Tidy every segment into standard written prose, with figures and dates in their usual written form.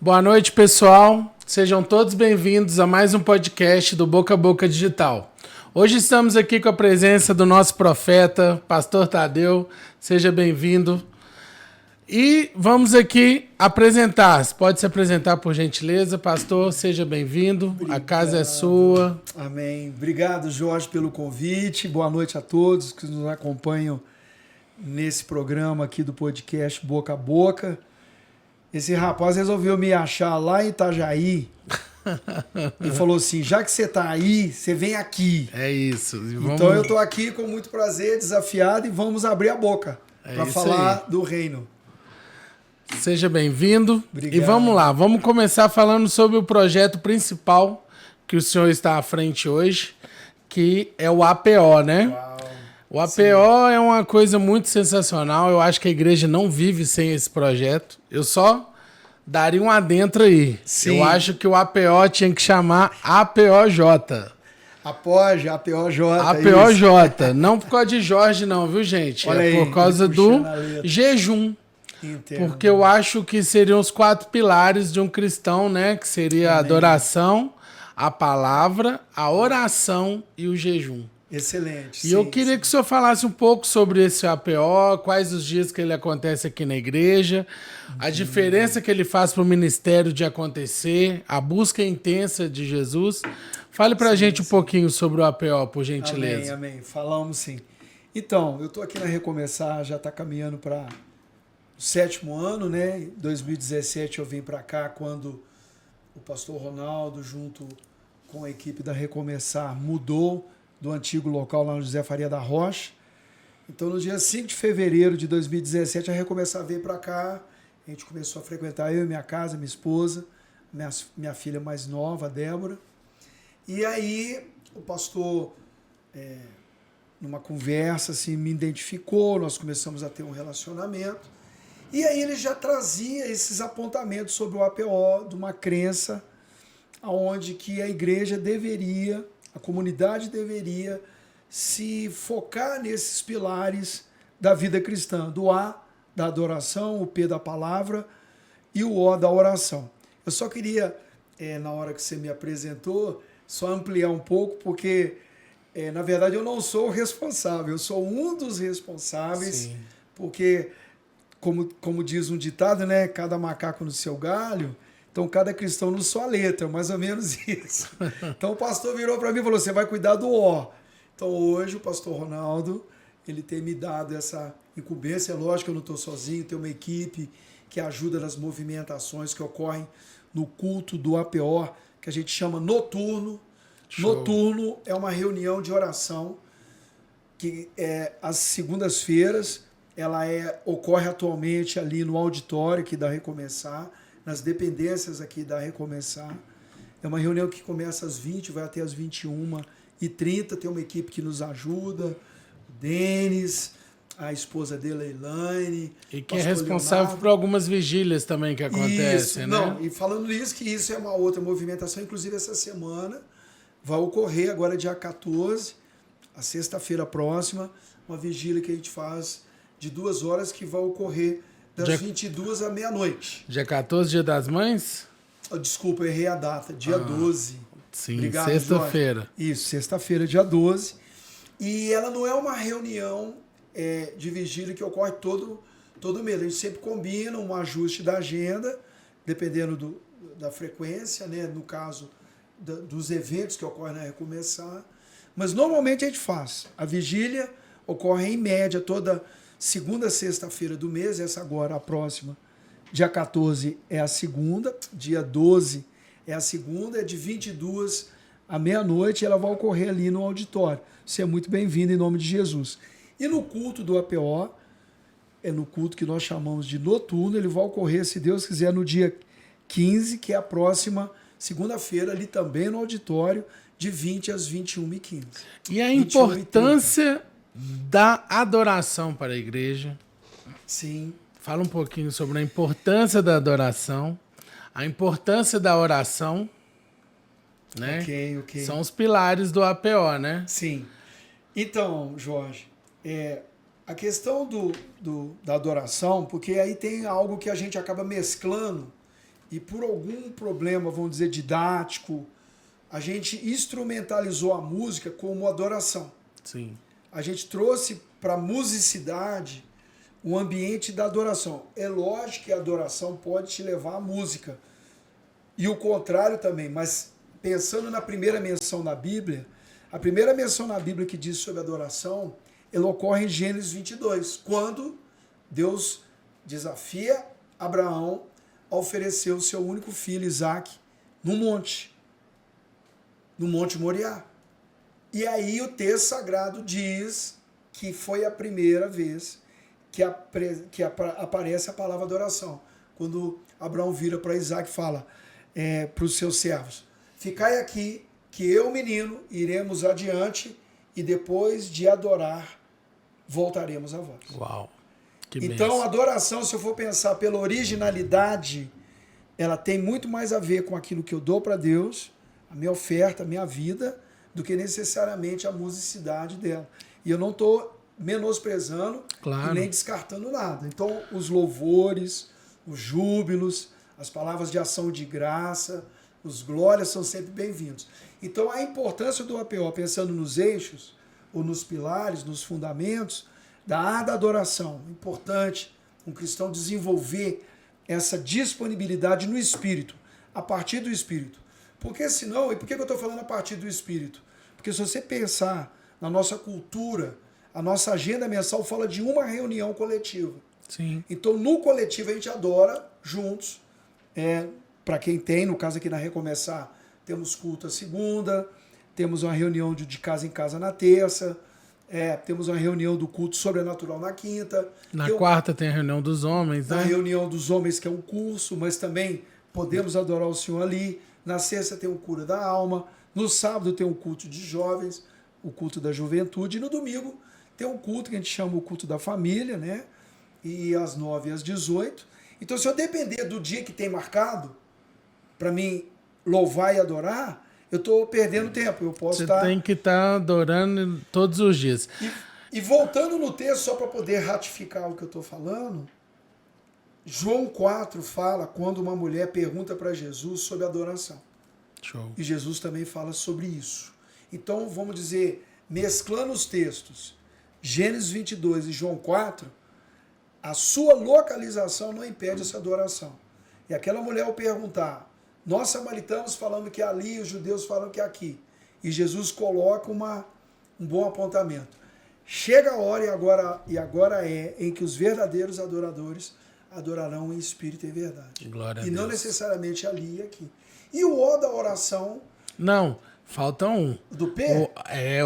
Boa noite, pessoal. Sejam todos bem-vindos a mais um podcast do Boca a Boca Digital. Hoje estamos aqui com a presença do nosso profeta, Pastor Tadeu. Seja bem-vindo. E vamos aqui apresentar. Pode se apresentar, por gentileza, pastor. Seja bem-vindo. A casa é sua. Amém. Obrigado, Jorge, pelo convite. Boa noite a todos que nos acompanham nesse programa aqui do podcast Boca a Boca. Esse rapaz resolveu me achar lá em Itajaí e falou assim, já que você está aí, você vem aqui. É isso. Então eu estou aqui com muito prazer, desafiado, e vamos abrir a boca para falar do reino. Seja bem-vindo. Obrigado. E vamos lá, vamos começar falando sobre o projeto principal que o senhor está à frente hoje, que é o APO, né? Uau. O APO é uma coisa muito sensacional. Eu acho que a igreja não vive sem esse projeto. Eu só daria um adentro aí. Sim. Eu acho que o APO tinha que chamar APOJ. Apoja, APOJ. APOJ. Não por causa de Jorge, não, viu, gente? Olha é aí, por causa do jejum. Entendo. Porque eu acho que seriam os 4 pilares de um cristão, né? Que seria a adoração, a palavra, a oração e o jejum. Excelente. E eu queria que o senhor falasse um pouco sobre esse APO, quais os dias que ele acontece aqui na igreja, a diferença que ele faz para o ministério de acontecer, a busca intensa de Jesus. Fale para a gente um pouquinho sobre o APO, por gentileza. Amém. Falamos sim. Então, eu estou aqui na Recomeçar, já está caminhando para o 7º ano, né? Em 2017 eu vim para cá quando o pastor Ronaldo, junto com a equipe da Recomeçar, mudou do antigo local lá no José Faria da Rocha. Então, no dia 5 de fevereiro de 2017, a Recomeçar veio para cá. A gente começou a frequentar, eu e minha casa, minha esposa, minha filha mais nova, a Débora. E aí, o pastor, numa conversa, assim, me identificou, nós começamos a ter um relacionamento. E aí ele já trazia esses apontamentos sobre o APO, de uma crença onde que a igreja deveria, a comunidade deveria se focar nesses pilares da vida cristã, do A, da adoração, o P da palavra e o O da oração. Eu só queria, na hora que você me apresentou, só ampliar um pouco, porque, na verdade, eu não sou o responsável, eu sou um dos responsáveis. Sim. Porque, como diz um ditado, né? Cada macaco no seu galho. Então, cada cristão na sua letra, mais ou menos isso. Então, o pastor virou para mim e falou, você vai cuidar do O. Então, hoje, o pastor Ronaldo, ele tem me dado essa incumbência. É lógico que eu não estou sozinho, tem uma equipe que ajuda nas movimentações que ocorrem no culto do APO, que a gente chama noturno. Show. Noturno é uma reunião de oração, que é às segundas-feiras. Ela ocorre atualmente ali no auditório aqui da Recomeçar, nas dependências aqui da Recomeçar. É uma reunião que começa às 20, vai até às 21h30. Tem uma equipe que nos ajuda, o Denis, a esposa dele, a Elaine. E que é responsável Leonardo. Por algumas vigílias também que acontecem, isso, né? Não, e falando nisso, que isso é uma outra movimentação, inclusive essa semana vai ocorrer agora dia 14, a sexta-feira próxima, uma vigília que a gente faz de 2 horas, que vai ocorrer das 22 à meia-noite. Dia 14, Dia das Mães? Desculpa, eu errei a data. Dia 12. Sim, sexta-feira. Isso, sexta-feira, dia 12. E ela não é uma reunião de vigília que ocorre todo mês. A gente sempre combina um ajuste da agenda, dependendo da frequência, né? No caso dos eventos que ocorrem na Recomeçar. Mas normalmente a gente faz. A vigília ocorre em média toda segunda, sexta-feira do mês, essa agora, a próxima, dia 14 é a segunda, dia 12 é a segunda, é de 22 à meia-noite, ela vai ocorrer ali no auditório. Você é muito bem-vindo em nome de Jesus. E no culto do APO, é no culto que nós chamamos de noturno, ele vai ocorrer, se Deus quiser, no dia 15, que é a próxima segunda-feira, ali também no auditório, de 20 às 21h15. E a importância da adoração para a igreja. Sim. Fala um pouquinho sobre a importância da adoração, a importância da oração, né? Ok. São os pilares do APO, né? Sim. Então, Jorge, a questão da adoração, porque aí tem algo que a gente acaba mesclando e por algum problema, vamos dizer, didático, a gente instrumentalizou a música como adoração. Sim. A gente trouxe para a musicidade o ambiente da adoração. É lógico que a adoração pode te levar à música. E o contrário também, mas pensando na primeira menção na Bíblia, a primeira menção na Bíblia que diz sobre adoração, ela ocorre em Gênesis 22, quando Deus desafia Abraão a oferecer o seu único filho, Isaque, no monte Moriá. E aí o texto sagrado diz que foi a primeira vez que aparece a palavra adoração. Quando Abraão vira para Isaque e fala para os seus servos, ficai aqui, que eu, menino, iremos adiante e depois de adorar, voltaremos a vós. Uau! Que então, benção. a adoração, se eu for pensar pela originalidade, ela tem muito mais a ver com aquilo que eu dou para Deus, a minha oferta, a minha vida, do que necessariamente a musicidade dela. E eu não estou menosprezando Claro. e nem descartando nada. Então, os louvores, os júbilos, as palavras de ação de graça, os glórias são sempre bem-vindos. Então, a importância do APO, pensando nos eixos, ou nos pilares, nos fundamentos, da adoração. Importante um cristão desenvolver essa disponibilidade no Espírito, a partir do Espírito. Porque senão, e por que eu estou falando a partir do Espírito? Porque se você pensar na nossa cultura, a nossa agenda mensal fala de uma reunião coletiva. Sim. Então, no coletivo, a gente adora juntos. Para quem tem, no caso aqui na Recomeçar, temos culto a segunda, temos uma reunião de casa em casa na terça, temos uma reunião do culto sobrenatural na quinta. Na quarta tem a reunião dos homens, né? Na reunião dos homens, que é um curso, mas também podemos adorar o Senhor ali. Na sexta tem o cura da alma. No sábado tem o culto de jovens, o culto da juventude. E no domingo tem um culto que a gente chama o culto da família, né? E às 9 e às 18. Então, se eu depender do dia que tem marcado, para mim louvar e adorar, eu estou perdendo tempo. Eu posso Você tem que estar adorando todos os dias. E voltando no texto, só para poder ratificar o que eu estou falando, João 4 fala quando uma mulher pergunta para Jesus sobre adoração. Show. E Jesus também fala sobre isso. Então, vamos dizer, mesclando os textos, Gênesis 22 e João 4, a sua localização não impede essa adoração. E aquela mulher, ao perguntar, nós samaritanos falando que é ali, os judeus falam que é aqui. E Jesus coloca um bom apontamento. Chega a hora, e agora é, em que os verdadeiros adoradores adorarão em espírito e em verdade. Glória a E Deus. não necessariamente ali e aqui. E o O da oração... Não, falta um. Do P?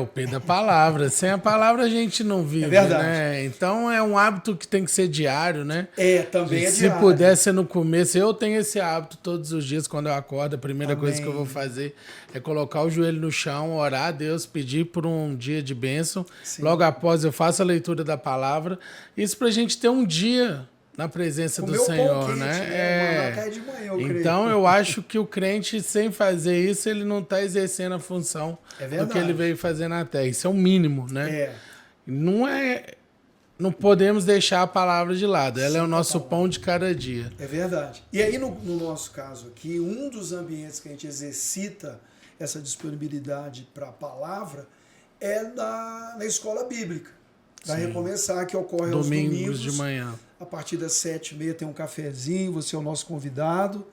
O P da palavra. Sem a palavra a gente não vive, verdade. né? Então é um hábito que tem que ser diário, né? Também é Se diário. puder ser no começo, eu tenho esse hábito todos os dias, quando eu acordo, a primeira coisa que eu vou fazer é colocar o joelho no chão, orar a Deus, pedir por um dia de bênção. Sim. Logo após eu faço a leitura da palavra. Isso pra gente ter um dia na presença do Senhor, quente, né? Cai de manhã, Então eu acho que o crente, sem fazer isso, ele não está exercendo a função do que ele veio fazer na terra. Isso é o mínimo, né? Não podemos deixar a palavra de lado. Ela é o nosso pão de cada dia. É verdade. E aí, no nosso caso aqui, um dos ambientes que a gente exercita essa disponibilidade para a palavra é na escola bíblica. Vai recomeçar, que ocorre aos domingos de manhã. A partir das 7h30 tem um cafezinho, você é o nosso convidado.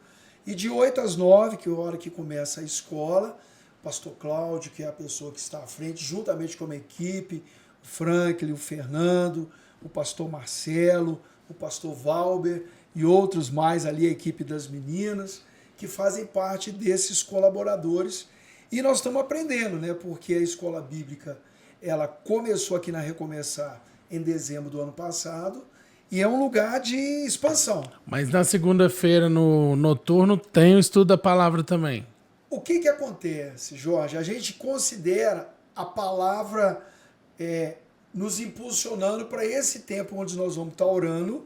E de 8 às 9, que é a hora que começa a escola, o pastor Cláudio, que é a pessoa que está à frente, juntamente com uma equipe, o Franklin, o Fernando, o pastor Marcelo, o pastor Valber e outros mais ali, a equipe das meninas, que fazem parte desses colaboradores. E nós estamos aprendendo, né? Porque a escola bíblica, ela começou aqui na Recomeçar em dezembro do ano passado, e é um lugar de expansão. Mas na segunda-feira, no noturno, tem o estudo da palavra também. O que acontece, Jorge? A gente considera a palavra nos impulsionando para esse tempo onde nós vamos estar orando,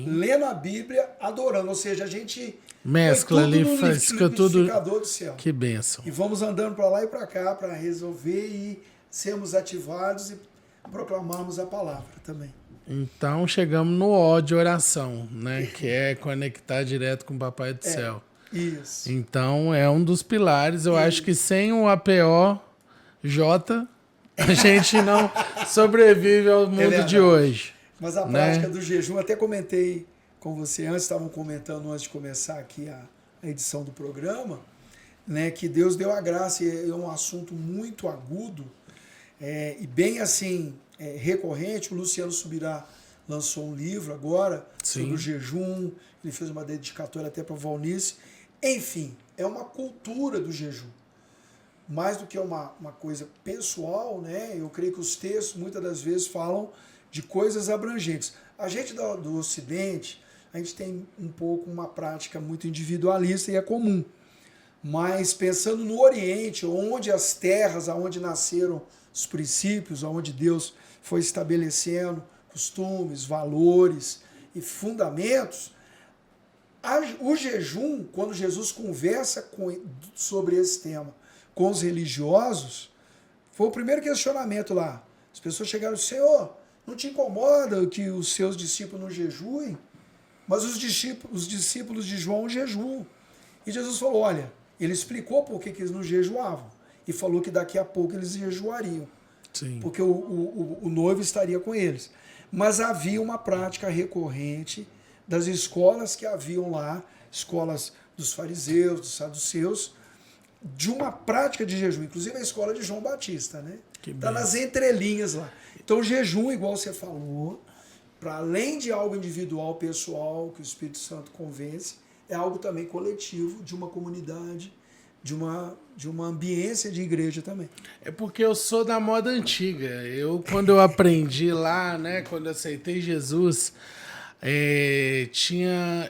lendo a Bíblia, adorando. Ou seja, a gente mescla ali, fica tudo. Do céu. Que bênção. E vamos andando para lá e para cá para resolver e sermos ativados e proclamarmos a palavra também. Então chegamos no O de oração, né? Que é conectar direto com o Papai do Céu. Isso. Então é um dos pilares. Eu acho que sem o APO-J a gente não sobrevive ao mundo de hoje. Mas a prática do jejum, até comentei com você antes, estavam comentando antes de começar aqui a edição do programa, né, que Deus deu a graça, e é um assunto muito agudo e bem assim recorrente. O Luciano Subirá lançou um livro agora sobre o jejum, ele fez uma dedicatória até para o Valnice. Enfim, é uma cultura do jejum. Mais do que uma coisa pessoal, né? Eu creio que os textos muitas das vezes falam de coisas abrangentes. A gente do Ocidente, a gente tem um pouco uma prática muito individualista e é comum. Mas pensando no Oriente, onde as terras, onde nasceram os princípios, onde Deus foi estabelecendo costumes, valores e fundamentos, o jejum, quando Jesus conversa sobre esse tema com os religiosos, foi o primeiro questionamento lá. As pessoas chegaram, Senhor, não te incomoda que os seus discípulos não jejuem? Mas os discípulos de João jejuam. E Jesus falou, olha, ele explicou por que eles não jejuavam. E falou que daqui a pouco eles jejuariam. Sim. Porque o noivo estaria com eles. Mas havia uma prática recorrente das escolas que haviam lá, escolas dos fariseus, dos saduceus, de uma prática de jejum, inclusive a escola de João Batista, né? Está nas entrelinhas lá. Então, o jejum, igual você falou, para além de algo individual, pessoal, que o Espírito Santo convence, é algo também coletivo, de uma comunidade, de uma ambiência de igreja também. É porque eu sou da moda antiga. Quando eu aprendi lá, né, quando eu aceitei Jesus,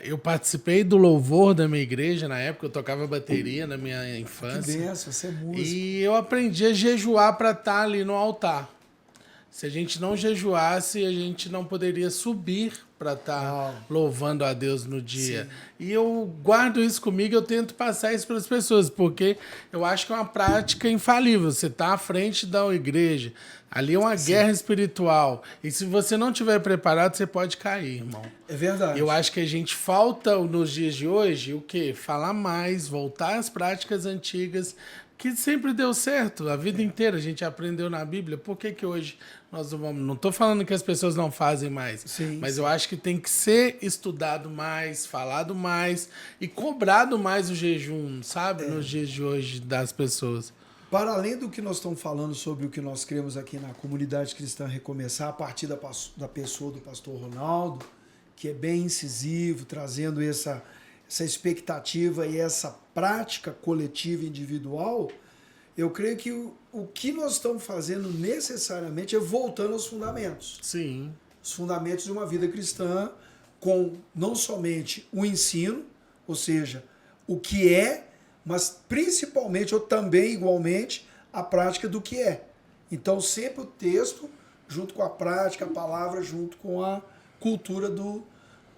eu participei do louvor da minha igreja na época, eu tocava bateria na minha infância. Que benção, você é músico. E eu aprendi a jejuar para estar ali no altar. Se a gente não jejuasse, a gente não poderia subir para estar louvando a Deus no dia. Sim. E eu guardo isso comigo, eu tento passar isso para as pessoas, porque eu acho que é uma prática infalível. Você está à frente da igreja, ali é uma guerra espiritual. E se você não estiver preparado, você pode cair, irmão. É verdade. Eu acho que a gente falta, nos dias de hoje, o quê? Falar mais, voltar às práticas antigas, que sempre deu certo, a vida inteira a gente aprendeu na Bíblia. Por que hoje nós não vamos... Não estou falando que as pessoas não fazem mais, mas eu acho que tem que ser estudado mais, falado mais e cobrado mais o jejum, sabe? Nos dias de hoje das pessoas. Para além do que nós estamos falando sobre o que nós cremos aqui na Comunidade Cristã Recomeçar, a partir da pessoa do pastor Ronaldo, que é bem incisivo, trazendo essa expectativa e essa prática coletiva e individual, eu creio que o que nós estamos fazendo necessariamente é voltando aos fundamentos. Sim. Os fundamentos de uma vida cristã, com não somente o ensino, ou seja, o que é, mas principalmente, ou também igualmente, a prática do que é. Então, sempre o texto, junto com a prática, a palavra, junto com a cultura do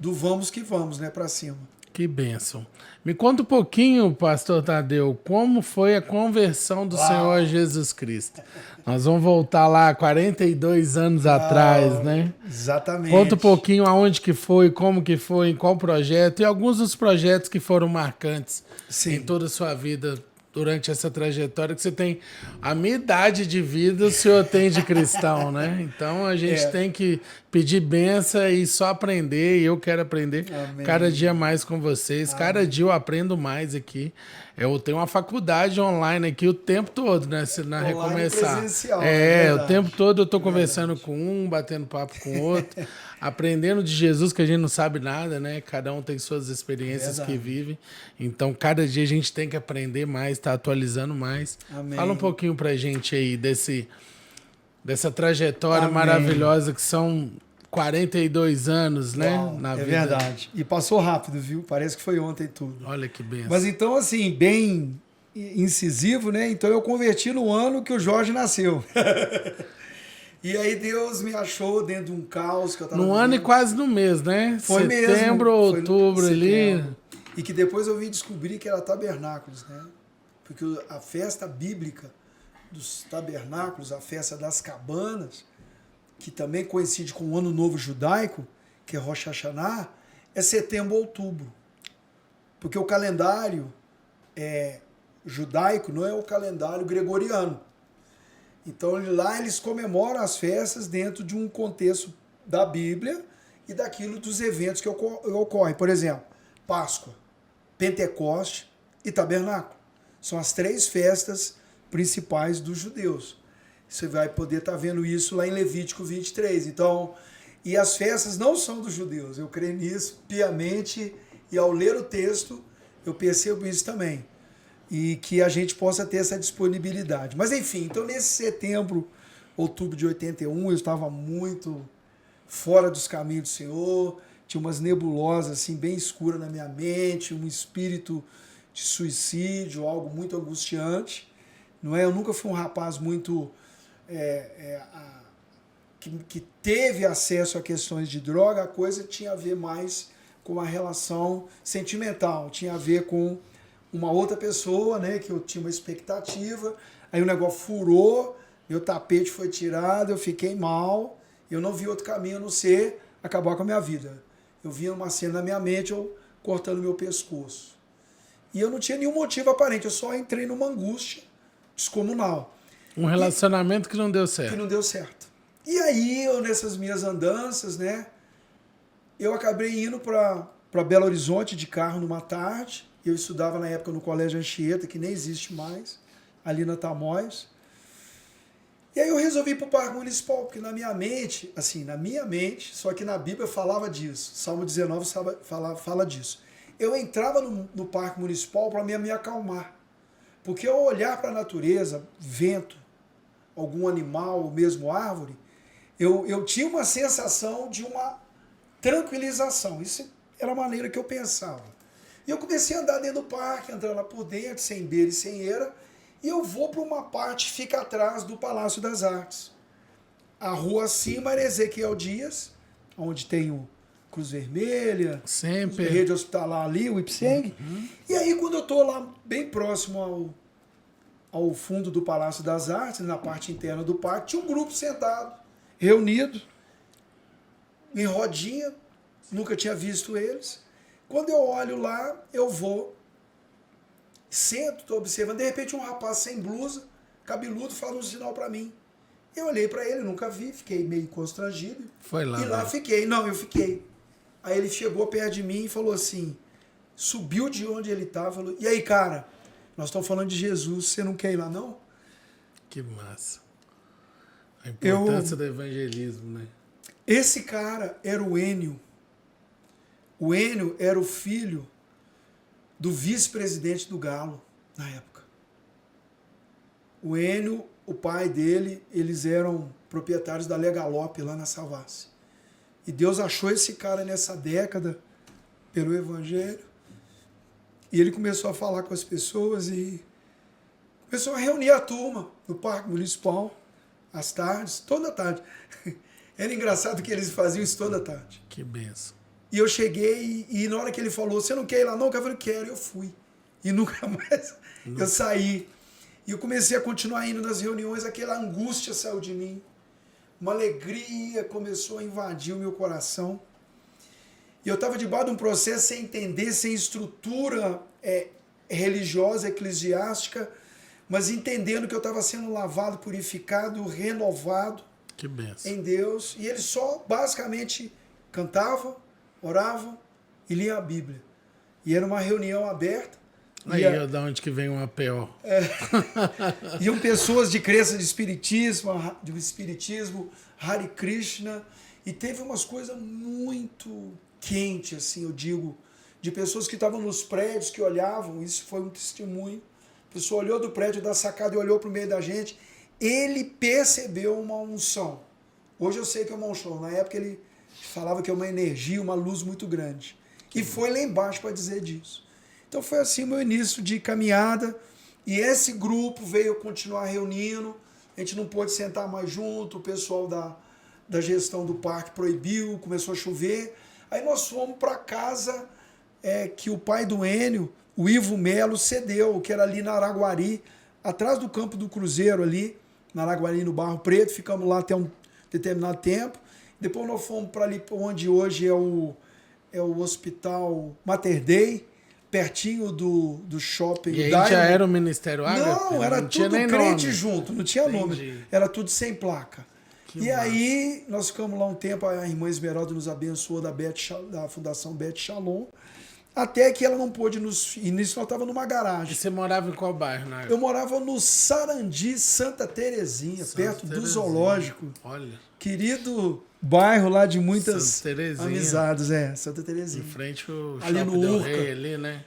vamos que vamos, né, para cima. Que bênção. Me conta um pouquinho, pastor Tadeu, como foi a conversão do Senhor Jesus Cristo. Nós vamos voltar lá 42 anos atrás, né? Exatamente. Conta um pouquinho aonde que foi, como que foi, em qual projeto, e alguns dos projetos que foram marcantes em toda a sua vida durante essa trajetória, que você tem a minha idade de vida, o senhor tem de cristão, né? Então a gente tem que pedir bênção e só aprender, e eu quero aprender cada dia mais com vocês, cada dia eu aprendo mais aqui. Eu tenho uma faculdade online aqui o tempo todo, né? Na Recomeçar. O tempo todo eu estou conversando com um, batendo papo com o outro, aprendendo de Jesus, que a gente não sabe nada, né? Cada um tem suas experiências que vive. Então, cada dia a gente tem que aprender mais, tá atualizando mais. Amém. Fala um pouquinho pra gente aí dessa trajetória maravilhosa que são 42 anos, né? Na vida. É verdade. E passou rápido, viu? Parece que foi ontem tudo. Olha que benção. Mas então, assim, bem incisivo, né? Então eu converti no ano que o Jorge nasceu. E aí Deus me achou dentro de um caos que eu estava... No ano e quase no mês, né? Foi setembro, mesmo. outubro ali. E que depois eu vim descobrir que era tabernáculos, né? Porque a festa bíblica dos tabernáculos, a festa das cabanas, que também coincide com o Ano Novo Judaico, que é Rosh Hashanah, é setembro ou outubro. Porque o calendário judaico não é o calendário gregoriano. Então lá eles comemoram as festas dentro de um contexto da Bíblia e daquilo dos eventos que ocorrem. Por exemplo, Páscoa, Pentecoste e Tabernáculo. São as 3 festas principais dos judeus. Você vai poder estar vendo isso lá em Levítico 23. Então, e as festas não são dos judeus. Eu creio nisso piamente e ao ler o texto eu percebo isso também. E que a gente possa ter essa disponibilidade. Mas enfim, então nesse setembro, outubro de 81, eu estava muito fora dos caminhos do Senhor, tinha umas nebulosas assim, bem escuras na minha mente, um espírito de suicídio, algo muito angustiante. Não é? Eu nunca fui um rapaz muito que teve acesso a questões de droga, a coisa tinha a ver mais com a relação sentimental, tinha a ver com uma outra pessoa, né, que eu tinha uma expectativa, aí o negócio furou, meu tapete foi tirado, eu fiquei mal, eu não vi outro caminho a não ser acabar com a minha vida. Eu via uma cena na minha mente, eu cortando meu pescoço. E eu não tinha nenhum motivo aparente, eu só entrei numa angústia descomunal. Um relacionamento que não deu certo. Que não deu certo. E aí, eu, nessas minhas andanças, né, eu acabei indo para Belo Horizonte de carro numa tarde. Eu estudava na época no Colégio Anchieta, que nem existe mais, ali na Tamóis. E aí eu resolvi ir para o Parque Municipal, porque na minha mente, só que na Bíblia falava disso. Salmo 19 fala disso. Eu entrava no Parque Municipal para me acalmar. Porque ao olhar para a natureza, vento, algum animal, ou mesmo árvore, eu tinha uma sensação de uma tranquilização. Isso era a maneira que eu pensava. E eu comecei a andar dentro do parque, entrando lá por dentro, sem beira e sem eira, e eu vou para uma parte que fica atrás do Palácio das Artes. A rua acima era Ezequiel Dias, onde tem o Cruz Vermelha, sempre a rede hospitalar ali, o Ipseng. E aí, quando eu estou lá bem próximo ao fundo do Palácio das Artes, na parte interna do parque, tinha um grupo sentado, reunido, em rodinha, nunca tinha visto eles. Quando eu olho lá, eu vou, sento, estou observando, de repente um rapaz sem blusa, cabeludo, fala um sinal para mim. Eu olhei para ele, nunca vi, fiquei meio constrangido. Foi lá. E lá fiquei. Não, eu fiquei. Aí ele chegou perto de mim e falou assim, subiu de onde ele estava, falou, e aí, cara, nós estamos falando de Jesus, você não quer ir lá, não? Que massa. A importância do evangelismo, né? Esse cara era o Enio. O Enio era o filho do vice-presidente do Galo, na época. O Enio, o pai dele, eles eram proprietários da Legalope lá na Savassi. E Deus achou esse cara nessa década pelo Evangelho. E ele começou a falar com as pessoas e começou a reunir a turma no Parque Municipal, às tardes, toda tarde. Era engraçado que eles faziam isso toda tarde. Que benção. E eu cheguei e na hora que ele falou, você não quer ir lá não? Eu falei, quero, eu fui. E nunca mais eu saí. E eu comecei a continuar indo nas reuniões, aquela angústia saiu de mim. Uma alegria começou a invadir o meu coração. E eu estava debaixo de um processo sem entender, sem estrutura religiosa, eclesiástica, mas entendendo que eu estava sendo lavado, purificado, renovado Que benção. em Deus. E eles só basicamente cantavam, oravam e liam a Bíblia. E era uma reunião aberta. Aí da onde que vem um APO. Iam pessoas de crença de espiritismo, Hare Krishna, e teve umas coisas muito quentes, assim, eu digo, de pessoas que estavam nos prédios, que olhavam, isso foi um testemunho. A pessoa olhou do prédio da sacada e olhou para o meio da gente, ele percebeu uma unção. Hoje eu sei que é uma unção, na época ele falava que é uma energia, uma luz muito grande. E foi lá embaixo para dizer disso. Então foi assim o meu início de caminhada, e esse grupo veio continuar reunindo, a gente não pôde sentar mais junto, o pessoal da gestão do parque proibiu, começou a chover, aí nós fomos para a casa que o pai do Enio, o Ivo Melo, cedeu, que era ali na Araguari, atrás do campo do Cruzeiro ali, na Araguari, no Barro Preto, ficamos lá até determinado tempo. Depois nós fomos para ali onde hoje é o Hospital Mater Dei, pertinho do shopping. E aí já era o Ministério Ágape? Não, era não tudo crente nome. Junto, não tinha Entendi. nome. Era tudo sem placa. Que e massa. aí nós ficamos lá um tempo, a irmã Esmeralda nos abençoou da Fundação Beth Shalom, até que ela não pôde nos... E nisso nós estávamos numa garagem. E você morava em qual bairro, né? Eu morava no Sarandi, Santa Terezinha, perto do Zoológico. Olha. Querido bairro lá de muitas Santa Terezinha. amizades, Santa Terezinha. Em frente ao Ali Shopping no Del Urca. Rey, ali, né?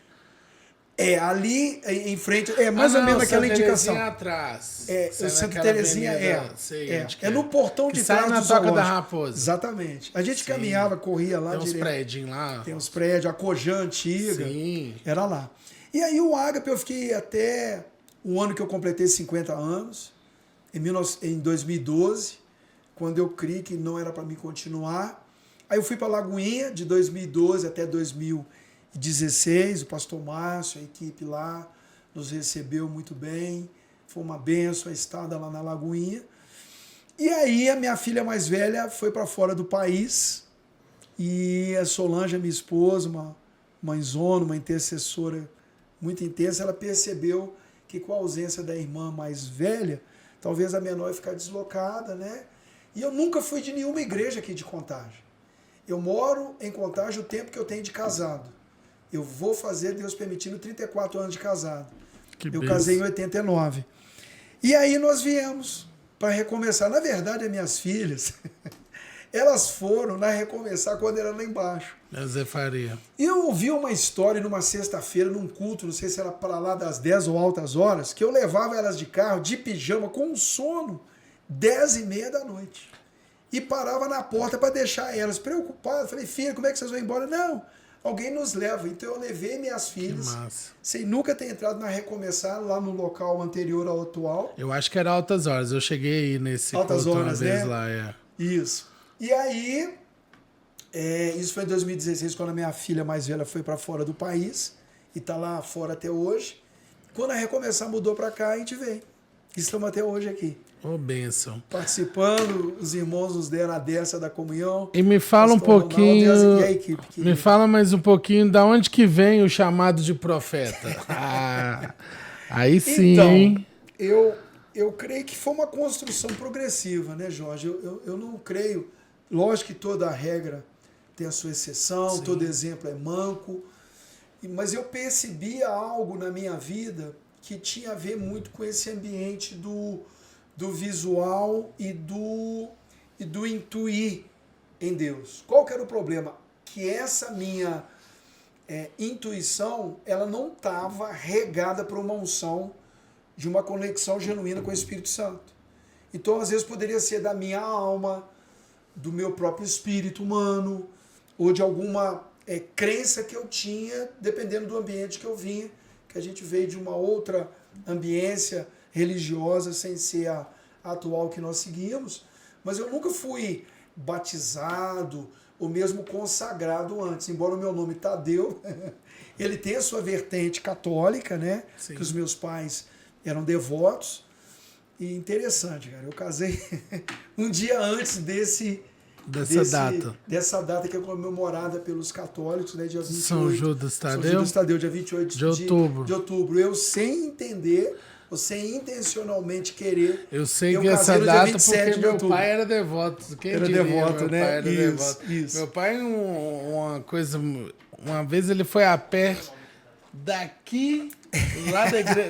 Ali em frente, mais ou menos aquela indicação. Santa Terezinha atrás. O Santa Terezinha é no portão de trás sai na do Toca da zoológico. Raposa. Exatamente. A gente caminhava, corria lá Tem uns direto. prédios lá. Tem uns prédios, a Cojan antiga. Sim. Era lá. E aí o Ágape eu fiquei até o ano que eu completei 50 anos, em 2012, quando eu criei que não era para mim continuar. Aí eu fui para Lagoinha de 2012 até 2016, o pastor Márcio, a equipe lá, nos recebeu muito bem. Foi uma bênção a estada lá na Lagoinha. E aí a minha filha mais velha foi para fora do país. E a Solange, a minha esposa, uma mãezona, uma intercessora muito intensa, ela percebeu que com a ausência da irmã mais velha, talvez a menor ia ficar deslocada, né? E eu nunca fui de nenhuma igreja aqui de Contagem. Eu moro em Contagem o tempo que eu tenho de casado. Eu vou fazer, Deus permitindo, 34 anos de casado. Eu casei em 89. E aí nós viemos para recomeçar. Na verdade, as minhas filhas, elas foram na recomeçar quando era lá embaixo. Zé Faria. E eu ouvi uma história numa sexta-feira, num culto, não sei se era para lá das 10 ou altas horas, que eu levava elas de carro, de pijama, com sono, 10h30 da noite. E parava na porta para deixar elas preocupadas. Falei, filha, como é que vocês vão embora? Não, alguém nos leva. Então eu levei minhas filhas, sem nunca ter entrado na Recomeçar, lá no local anterior ao atual. Eu acho que era Altas Horas, eu cheguei aí nesse Altas culto Horas, uma vez né? lá, Isso. E aí, isso foi em 2016, quando a minha filha mais velha foi para fora do país, e está lá fora até hoje. Quando a Recomeçar mudou para cá, a gente veio. Estamos até hoje aqui. Ô, bênção. Participando, os irmãos nos deram a dessa da comunhão. E me fala um pouquinho, e a equipe, me fala mais um pouquinho da onde que vem o chamado de profeta. Aí sim, então, hein? Eu creio que foi uma construção progressiva, né, Jorge? Eu não creio, lógico que toda regra tem a sua exceção, sim. Todo exemplo é manco, mas eu percebia algo na minha vida que tinha a ver muito com esse ambiente do visual e do intuir em Deus. Qual que era o problema? Que essa minha intuição, ela não estava regada por uma unção de uma conexão genuína com o Espírito Santo. Então, às vezes, poderia ser da minha alma, do meu próprio espírito humano, ou de alguma crença que eu tinha, dependendo do ambiente que eu vinha, que a gente veio de uma outra ambiência religiosa, sem ser a atual que nós seguimos, mas eu nunca fui batizado ou mesmo consagrado antes, embora o meu nome Tadeu, ele tem a sua vertente católica, né? Sim. Que os meus pais eram devotos, e interessante, cara, eu casei um dia antes dessa data que é comemorada pelos católicos, né, dia 28. São Judas Tadeu? São Judas Tadeu, dia 28 de outubro. Eu, sem entender, ou sem intencionalmente querer, eu sei que essa data porque meu pai era devoto. Quem era diria? devoto, Meu né? pai era devoto. Isso. Meu pai, uma vez ele foi a pé daqui, lá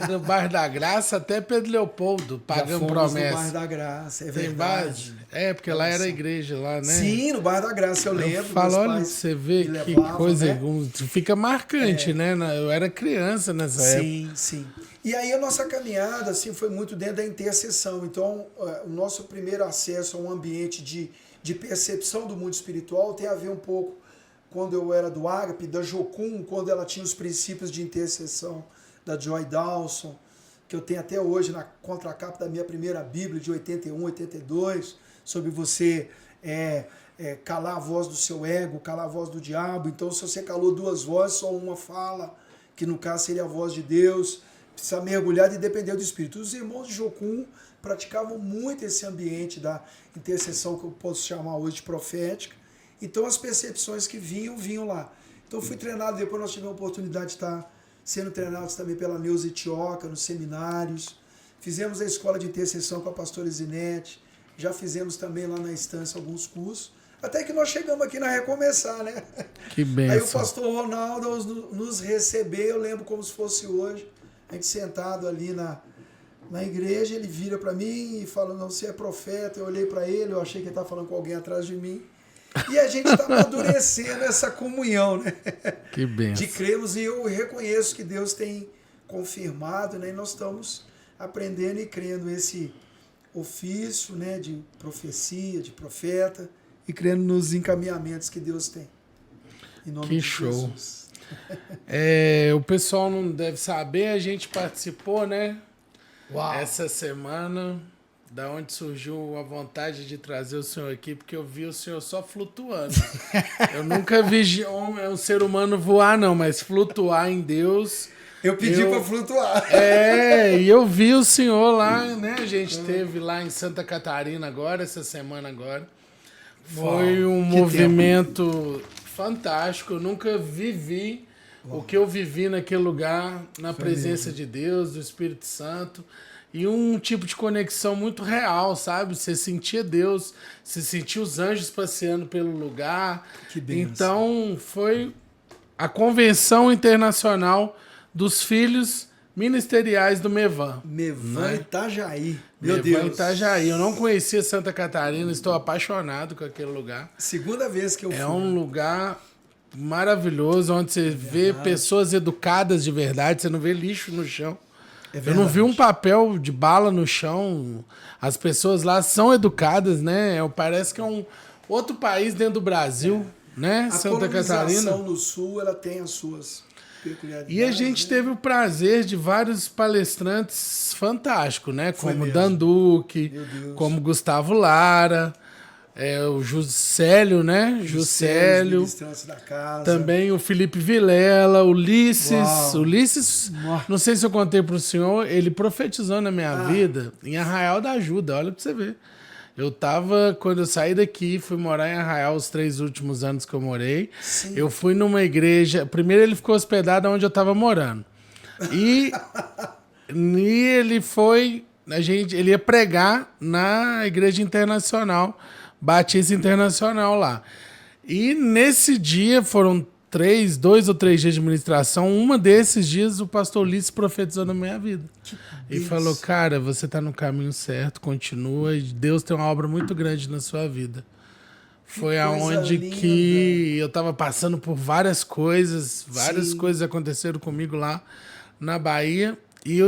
do bairro da Graça, até Pedro Leopoldo, pagando promessa. No bairro da Graça, é verdade. Porque lá era a igreja, lá, né? Sim, no bairro da Graça, eu lembro. Falo, olha, você vê que coisa, né? Fica marcante, né? Eu era criança nessa época. Sim, sim. E aí a nossa caminhada assim, foi muito dentro da intercessão. Então, o nosso primeiro acesso a um ambiente de percepção do mundo espiritual tem a ver um pouco quando eu era do Ágape, da Jocum, quando ela tinha os princípios de intercessão da Joy Dawson, que eu tenho até hoje na contracapa da minha primeira Bíblia, de 81, 82, sobre você calar a voz do seu ego, calar a voz do diabo. Então, se você calou duas vozes, só uma fala, que no caso seria a voz de Deus. Precisa mergulhar e depender do Espírito. Os irmãos de Jocum praticavam muito esse ambiente da intercessão, que eu posso chamar hoje de profética. Então as percepções que vinham lá. Então eu fui treinado, depois nós tivemos a oportunidade de estar sendo treinados também pela Neuza Itioca, nos seminários. Fizemos a escola de intercessão com a pastora Zinete, já fizemos também lá na Estância alguns cursos, até que nós chegamos aqui na Recomeçar, né? Que benção. Aí o pastor Ronaldo nos recebeu, eu lembro como se fosse hoje, a gente sentado ali na igreja, ele vira para mim e fala, não, você é profeta. Eu olhei para ele, eu achei que ele estava falando com alguém atrás de mim. E a gente está amadurecendo essa comunhão, né? Que benção. De crermos, e eu reconheço que Deus tem confirmado, né? E nós estamos aprendendo e crendo esse ofício, né? De profecia, de profeta, e crendo nos encaminhamentos que Deus tem. Em nome de show. Jesus. O pessoal não deve saber, a gente participou, né? Uau. Essa semana, da onde surgiu a vontade de trazer o senhor aqui, porque eu vi o senhor só flutuando. Eu nunca vi um ser humano voar, não, mas flutuar em Deus. Eu pedi para flutuar. E eu vi o senhor lá, né? A gente esteve lá em Santa Catarina agora, essa semana agora. Foi um movimento fantástico. Eu nunca vivi o que eu vivi naquele lugar, na presença de Deus, do Espírito Santo. E um tipo de conexão muito real, sabe? Você sentia Deus, você sentia os anjos passeando pelo lugar. Que benção. Então, foi a Convenção Internacional dos Filhos Ministeriais do Mevan. Mevan, né? Itajaí. Meu Deus. Itajaí. Eu não conhecia Santa Catarina, estou apaixonado com aquele lugar. Segunda vez que eu fui. É um lugar maravilhoso, onde você vê pessoas educadas de verdade, você não vê lixo no chão. Eu não vi um papel de bala no chão. As pessoas lá são educadas, né? Parece que é um outro país dentro do Brasil, né? Santa Catarina. A colonização no sul, ela tem as suas peculiaridades. E a gente teve o prazer de vários palestrantes fantásticos, né? Como Dan Duque, como Gustavo Lara, o Juscelio, né? Juscelio. Da casa. Também o Felipe Vilela, Ulisses. Uau. Ulisses, não sei se eu contei para o senhor, ele profetizou na minha vida em Arraial da Ajuda, olha para você ver. Quando eu saí daqui, fui morar em Arraial os 3 últimos anos que eu morei. Sim. Eu fui numa igreja, primeiro ele ficou hospedado onde eu estava morando. E ele ia pregar na Igreja Internacional, Batista Internacional lá. E nesse dia foram 2 ou 3 dias de ministração. Um desses dias o pastor Ulisses profetizou na minha vida. E falou, cara, você está no caminho certo, continua. E Deus tem uma obra muito grande na sua vida. Foi aonde que eu estava passando por várias coisas. Várias coisas aconteceram comigo lá na Bahia. E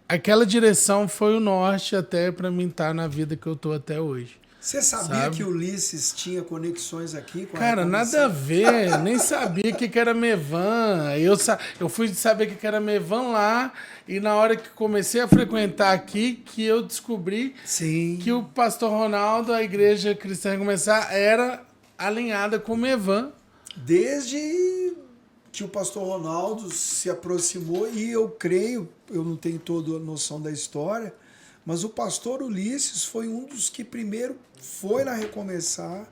aquela direção foi o norte até para mim estar na vida que eu estou até hoje. Você sabia que o Ulisses tinha conexões aqui com a Cara, nada a ver. Nem sabia o que era Mevan. Eu fui saber o que era Mevan lá. E na hora que comecei a frequentar aqui, que eu descobri que o pastor Ronaldo, a igreja cristã Recomeçar, era alinhada com o Mevan. Desde que o pastor Ronaldo se aproximou, e eu creio, eu não tenho toda a noção da história, mas o pastor Ulisses foi um dos que primeiro foi na Recomeçar,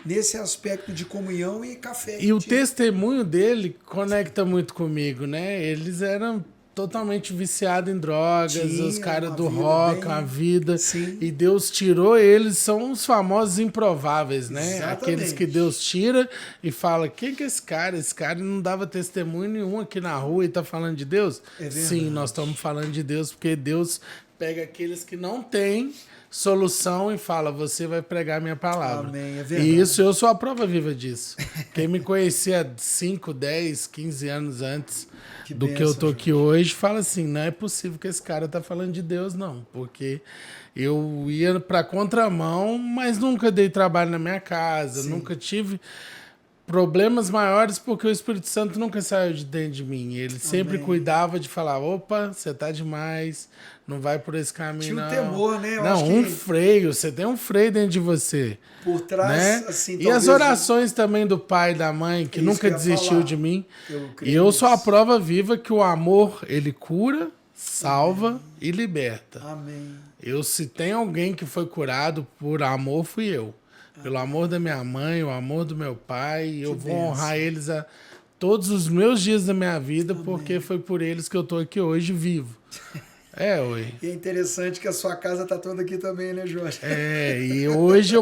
nesse aspecto de comunhão e café. E o testemunho dele conecta muito comigo, né? Eles eram totalmente viciados em drogas, os caras do rock, a vida. Sim. E Deus tirou eles, são os famosos improváveis, né? Exatamente. Aqueles que Deus tira e fala, quem que é esse cara? Esse cara não dava testemunho nenhum aqui na rua e tá falando de Deus? Sim, nós estamos falando de Deus, porque Deus pega aqueles que não têm solução e fala, você vai pregar minha palavra. Amém, e isso, eu sou a prova viva disso. Quem me conhecia 5, 10, 15 anos antes do que eu tô aqui hoje, fala assim, não é possível que esse cara tá falando de Deus, não. Porque eu ia pra contramão, mas nunca dei trabalho na minha casa, nunca tive problemas maiores, porque o Espírito Santo nunca saiu de dentro de mim. Ele sempre cuidava de falar, opa, você tá demais, não vai por esse caminho, não. Tinha um temor, né? Eu acho freio, você tem um freio dentro de você. Por trás, né? assim, e as orações também do pai e da mãe, que nunca desistiu de mim. E eu sou a prova viva que o amor, ele cura, salva e liberta. Amém. Se tem alguém que foi curado por amor, fui eu. Pelo amor da minha mãe, o amor do meu pai, eu vou honrar eles a todos os meus dias da minha vida, porque foi por eles que eu tô aqui hoje vivo. Oi. E é interessante que a sua casa tá toda aqui também, né, Jorge? E hoje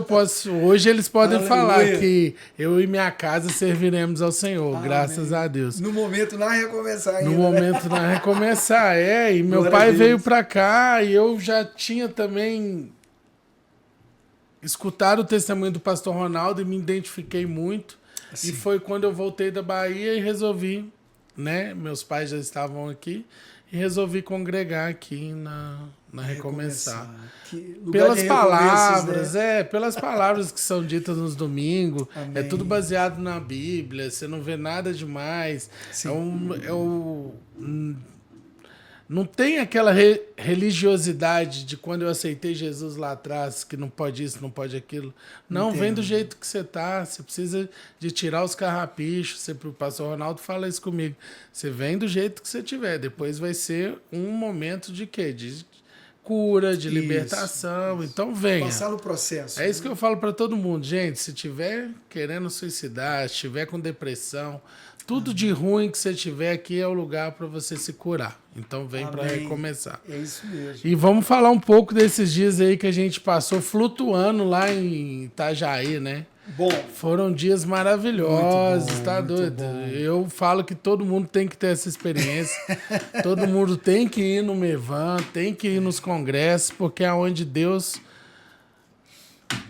hoje eles podem falar que eu e minha casa serviremos ao Senhor, graças a Deus. No momento na recomeçar ainda. No momento na recomeçar, e meu Glória pai veio pra cá e eu já tinha também escutado o testemunho do pastor Ronaldo e me identifiquei muito. Assim. E foi quando eu voltei da Bahia e resolvi, né? Meus pais já estavam aqui e resolvi congregar aqui na Recomeçar. Pelas palavras, né? Pelas palavras que são ditas nos domingos. Amém. É tudo baseado na Bíblia, você não vê nada demais. Não tem aquela religiosidade de quando eu aceitei Jesus lá atrás, que não pode isso, não pode aquilo. Não, vem do jeito que você tá. Você precisa de tirar os carrapichos. O pastor Ronaldo fala isso comigo. Você vem do jeito que você tiver. Depois vai ser um momento de quê? De cura, de libertação. Isso. Então venha. Passar no processo. É isso que eu falo para todo mundo. Gente, se tiver querendo suicidar, se tiver com depressão, tudo de ruim que você tiver aqui é o lugar para você se curar. Então vem para recomeçar. É isso mesmo. E vamos falar um pouco desses dias aí que a gente passou flutuando lá em Itajaí, né? Bom. Foram dias maravilhosos, muito bom, tá doido? Eu falo que todo mundo tem que ter essa experiência. Todo mundo tem que ir no Mevan, tem que ir nos congressos, porque é onde Deus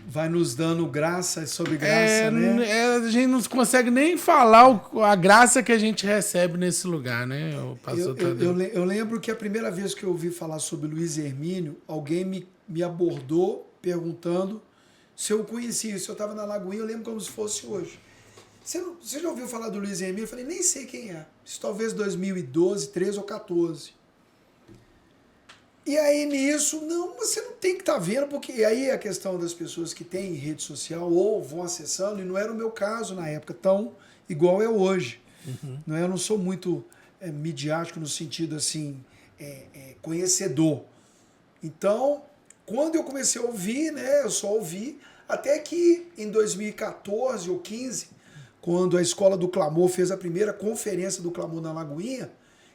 vai nos dando graça sobre graça, né? A gente não consegue nem falar a graça que a gente recebe nesse lugar, né? Eu lembro que a primeira vez que eu ouvi falar sobre Luiz Hermínio, alguém me abordou perguntando se eu conhecia, se eu estava na Lagoinha, eu lembro como se fosse hoje. Você já ouviu falar do Luiz Hermínio? Eu falei, nem sei quem é. Isso talvez 2012, 13 ou 14. E aí nisso, não, você não tem que estar vendo, porque aí é a questão das pessoas que têm rede social ou vão acessando, e não era o meu caso na época, tão igual é hoje. Uhum. Eu não sou muito midiático no sentido assim, conhecedor. Então, quando eu comecei a ouvir, né, eu só ouvi, até que em 2014 ou 15, quando a Escola do Clamor fez a primeira conferência do Clamor na Lagoinha,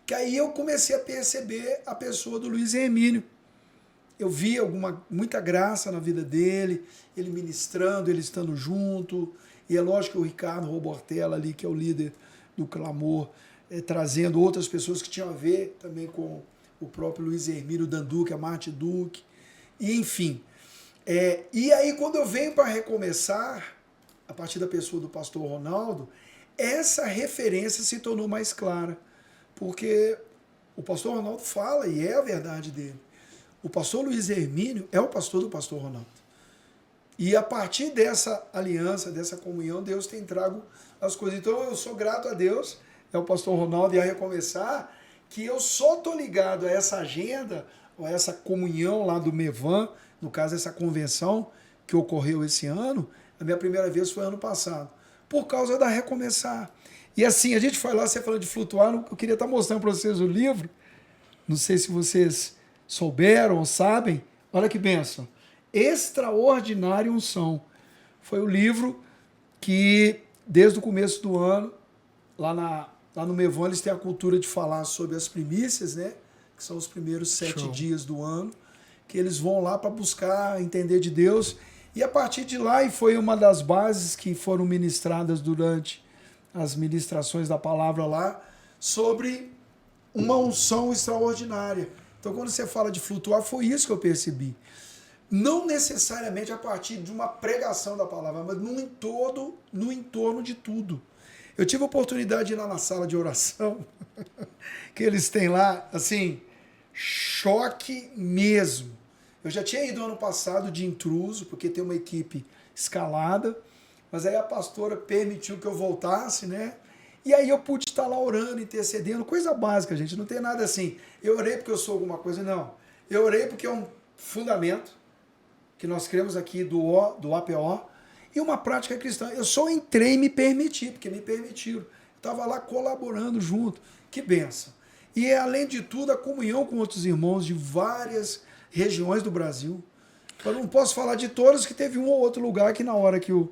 que aí eu comecei a perceber a pessoa do Luiz Hermínio. Eu vi muita graça na vida dele, ele ministrando, ele estando junto, e é lógico que o Ricardo Robortella ali, que é o líder do Clamor, trazendo outras pessoas que tinham a ver também com o próprio Luiz Hermínio, o Dan Duque, a Marte Duque, e enfim. E aí quando eu venho para recomeçar, a partir da pessoa do pastor Ronaldo, essa referência se tornou mais clara. Porque o pastor Ronaldo fala, e é a verdade dele. O pastor Luiz Hermínio é o pastor do pastor Ronaldo. E a partir dessa aliança, dessa comunhão, Deus tem trago as coisas. Então eu sou grato a Deus, é o pastor Ronaldo, e a recomeçar, que eu só estou ligado a essa agenda, a essa comunhão lá do Mevan, no caso essa convenção que ocorreu esse ano, a minha primeira vez foi ano passado, por causa da recomeçar. E assim, a gente foi lá, você falou de flutuar, eu queria estar mostrando para vocês o livro, não sei se vocês souberam ou sabem, olha que bênção, Extraordinária Unção. Foi o livro que, desde o começo do ano, lá no Mevan, eles têm a cultura de falar sobre as primícias, né? Que são os primeiros 7 dias do ano, que eles vão lá para buscar entender de Deus. E a partir de lá, e foi uma das bases que foram ministradas durante as ministrações da palavra lá, sobre uma unção extraordinária. Então, quando você fala de flutuar, foi isso que eu percebi. Não necessariamente a partir de uma pregação da palavra, mas no entorno de tudo. Eu tive a oportunidade de ir lá na sala de oração, que eles têm lá, assim, choque mesmo. Eu já tinha ido ano passado de intruso, porque tem uma equipe escalada, mas aí a pastora permitiu que eu voltasse, né? E aí eu pude estar lá orando, intercedendo, coisa básica, gente, não tem nada assim. Eu orei porque eu sou alguma coisa, não. Eu orei porque é um fundamento que nós cremos aqui do APO e uma prática cristã. Eu só entrei e me permiti, porque me permitiram. Eu estava lá colaborando junto. Que benção. E, além de tudo, a comunhão com outros irmãos de várias regiões do Brasil. Eu não posso falar de todos, que teve um ou outro lugar que na hora que o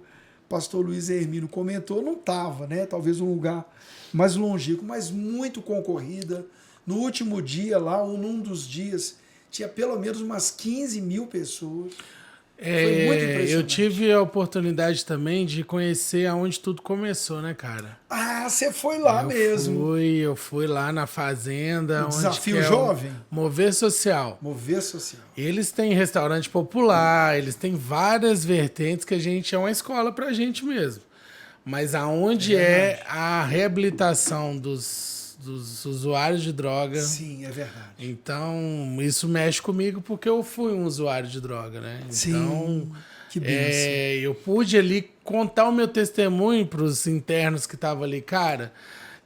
pastor Luiz Hermínio comentou, não estava, né? Talvez um lugar mais longínquo, mas muito concorrida. No último dia lá, num dos dias, tinha pelo menos umas 15 mil pessoas. Foi muito impressionante. Eu tive a oportunidade também de conhecer aonde tudo começou, né, cara? Ah, você foi lá mesmo. Eu fui lá na fazenda. O Desafio onde Jovem? Mover Social. Mover Social. Eles têm restaurante popular, eles têm várias vertentes que a gente é uma escola pra gente mesmo. Mas aonde é a reabilitação dos usuários de droga. Sim, é verdade. Então, isso mexe comigo porque eu fui um usuário de droga, né? Então, que bênção. Eu pude ali contar o meu testemunho para os internos que estavam ali, cara.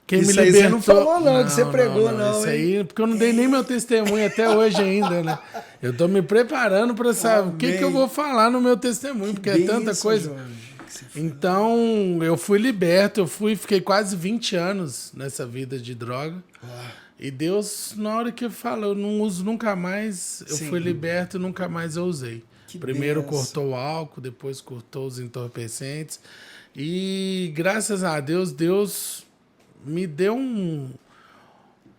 Quem Isso me aí libertou... você não falou não, que você pregou não, isso hein? aí, porque eu não dei nem meu testemunho até hoje ainda, né? Eu tô me preparando para saber o que eu vou falar no meu testemunho, porque é tanta coisa. Jorge. Então, eu fui liberto, fiquei quase 20 anos nessa vida de droga. E Deus, na hora que falou, eu não uso nunca mais, eu fui liberto e nunca mais eu usei. Primeiro cortou o álcool, depois cortou os entorpecentes. E graças a Deus, Deus me deu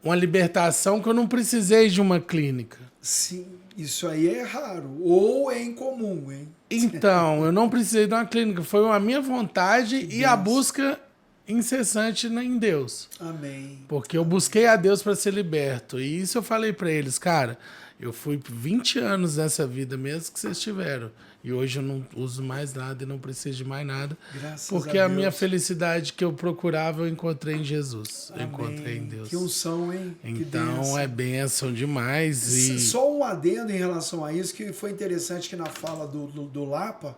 uma libertação que eu não precisei de uma clínica. Sim, isso aí é raro, ou é incomum, hein? Então, eu não precisei de uma clínica, foi a minha vontade e a busca incessante em Deus. Amém. Porque eu busquei a Deus para ser liberto. E isso eu falei para eles, cara, eu fui 20 anos nessa vida mesmo que vocês tiveram. E hoje eu não uso mais nada e não preciso de mais nada. Graças porque a a Deus. minha felicidade que eu procurava, eu encontrei em Jesus. Amém. Eu encontrei em Deus. Que unção, hein? Então é bênção demais. Só um adendo em relação a isso, que foi interessante que na fala do Lapa,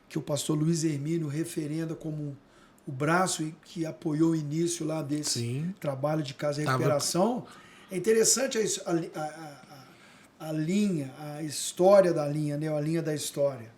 que o pastor Luiz Hermínio referenda como o braço que apoiou o início lá desse trabalho de casa e recuperação. É interessante a linha, a história da linha, né? A linha da história.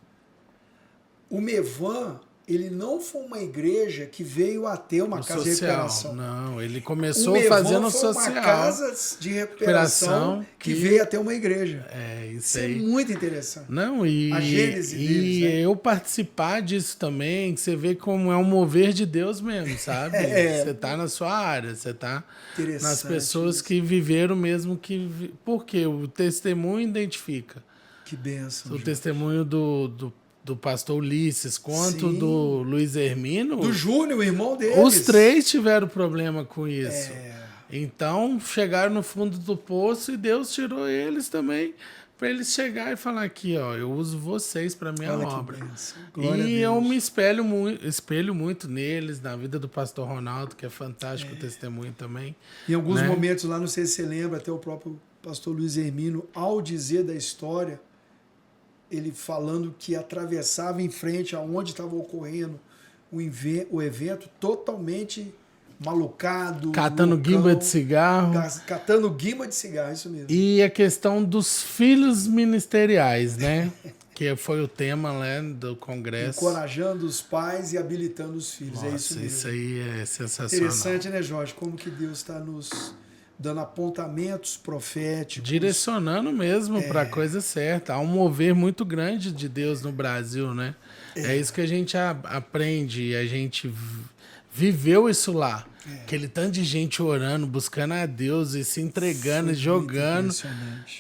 O Mevan, ele não foi uma igreja que veio a ter uma casa de recuperação. Não, ele começou fazendo social. Uma casa de recuperação que veio a ter uma igreja. Isso aí. É muito interessante. Não, a gênese deles, né? Eu participar disso também, que você vê como é um mover de Deus mesmo, sabe? Você tá na sua área, você tá nas pessoas que viveram mesmo que... Porque o testemunho identifica. Que bênção. O testemunho do pastor Ulisses, quanto do Luiz Hermínio. Do Júnior, o irmão deles. Os três tiveram problema com isso. Então, chegaram no fundo do poço e Deus tirou eles também, para eles chegarem e falar aqui, ó, eu uso vocês para minha obra. E eu me espelho muito neles, na vida do pastor Ronaldo, que é fantástico o testemunho também. Em alguns momentos lá, não sei se você lembra, até o próprio pastor Luiz Hermínio, ao dizer da história, ele falando que atravessava em frente aonde estava ocorrendo o evento totalmente malucado. Catando guimba de cigarro. Catando guimba de cigarro, isso mesmo. E a questão dos filhos ministeriais, né? Que foi o tema, né, do congresso. Encorajando os pais e habilitando os filhos. Nossa, isso mesmo. Isso aí é sensacional. Interessante, né, Jorge? Como que Deus está nos dando apontamentos proféticos. Direcionando mesmo para a coisa certa. Há um mover muito grande de Deus no Brasil, né? É isso que a gente aprende, a gente viveu isso lá. Aquele tanto de gente orando, buscando a Deus e se entregando e jogando.